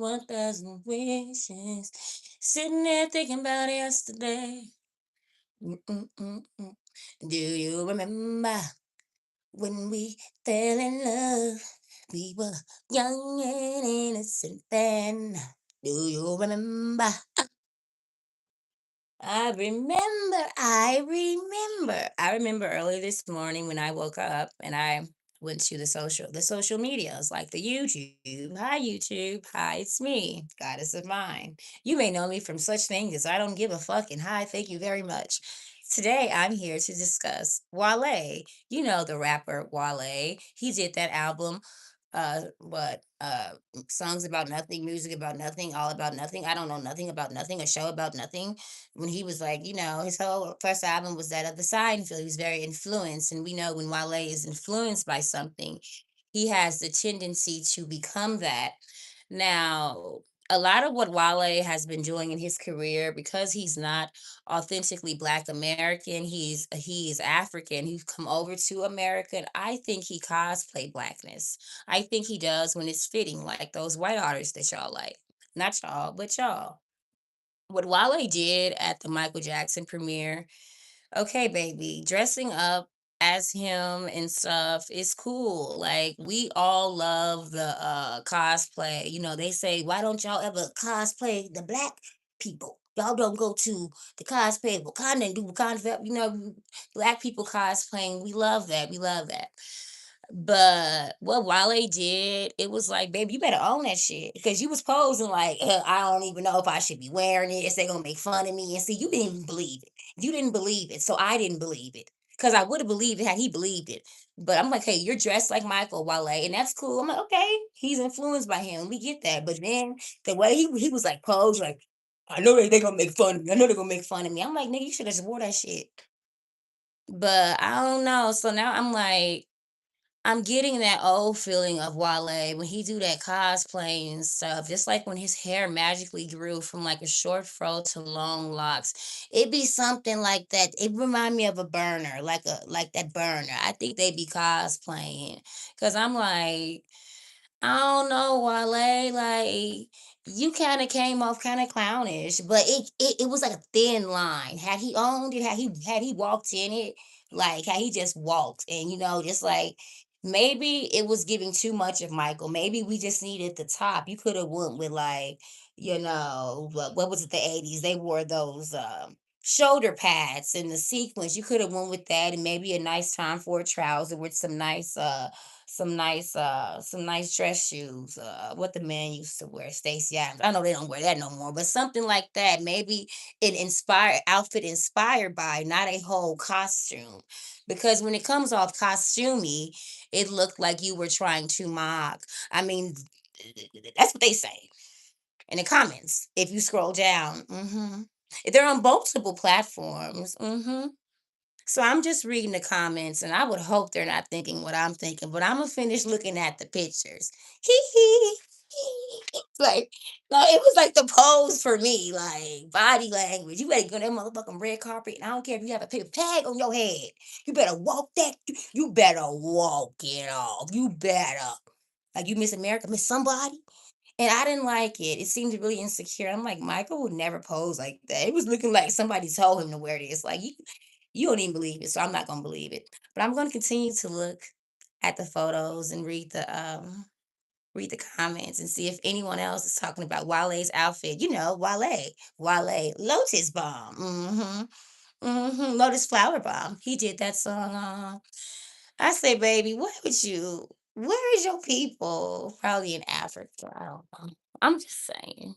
1,000 wishes. Sitting there thinking about yesterday. Mm-mm-mm-mm. Do you remember when we fell in love? We were young and innocent then. Do you remember? I remember early this morning when I woke up and I went to the social medias like the YouTube. Hi YouTube. Hi, it's me, goddess of mine. You may know me from such things as I don't give a fuck and hi, thank you very much. Today I'm here to discuss Wale. You know the rapper Wale. He did that album what songs about nothing, music about nothing, all about nothing. I don't know nothing about nothing, a show about nothing. When he was like, his whole first album was that of the Seinfeld. He was very influenced, and we know when Wale is influenced by something, he has the tendency to become that. Now, a lot of what Wale has been doing in his career, because he's not authentically Black American, he is African. He's come over to America. And I think he cosplay blackness. I think he does when it's fitting, like those white artists that y'all like. Not y'all, but y'all. What Wale did at the Michael Jackson premiere, okay, baby, dressing up as him and stuff is cool. Like we all love the cosplay. They say, why don't y'all ever cosplay the black people? Y'all don't go to the cosplay of Wakanda and do Wakanda. Black people cosplaying. We love that. We love that. But what Wale did, it was like, baby, you better own that shit because you was posing like, I don't even know if I should be wearing this. They gonna make fun of me. And see, you didn't even believe it. You didn't believe it, so I didn't believe it because I would have believed it had he believed it. But I'm like, hey, you're dressed like Michael Wale, and that's cool. I'm like, okay, he's influenced by him. We get that. But then the way he was like posed, like, I know they gonna make fun of me. I know they're gonna make fun of me. I'm like, nigga, you should have just wore that shit. But I don't know. So now I'm like, I'm getting that old feeling of Wale when he do that cosplay and stuff. Just like when his hair magically grew from like a short fro to long locks. It be something like that. It remind me of a burner, like that burner. I think they be cosplaying. Cause I'm like, I don't know, Wale. Like you kind of came off kind of clownish, but it was like a thin line. Had he owned it, had he walked in it, like had he just walked, and just like maybe it was giving too much of Michael. Maybe we just needed the top. You could have went with like what was it, the 80s? They wore those shoulder pads and the sequins. You could have went with that, and maybe a nice Tom Ford trouser with some nice dress shoes, what the man used to wear, Stacey Adams. I know they don't wear that no more, but something like that. Maybe an inspired outfit inspired by, not a whole costume. Because when it comes off costumey, it looked like you were trying to mock. I mean, that's what they say in the comments. If you scroll down, they're on multiple platforms. So I'm just reading the comments, and I would hope they're not thinking what I'm thinking, but I'm gonna finish looking at the pictures. Hee hee. Like, no, it was like the pose for me, like body language. You better go that motherfucking red carpet, and I don't care if you have a paper tag on your head. You better walk that. You better walk it off. You better. Like you Miss America, Miss somebody. And I didn't like it. It seemed really insecure. I'm like, Michael would never pose like that. It was looking like somebody told him to wear this. Like you don't even believe it, so I'm not gonna believe it. But I'm gonna continue to look at the photos and read the comments and see if anyone else is talking about Wale's outfit. Wale, Lotus Bomb. Lotus Flower Bomb. He did that song. I say, baby, where would you? Where is your people? Probably in Africa. I don't know. I'm just saying.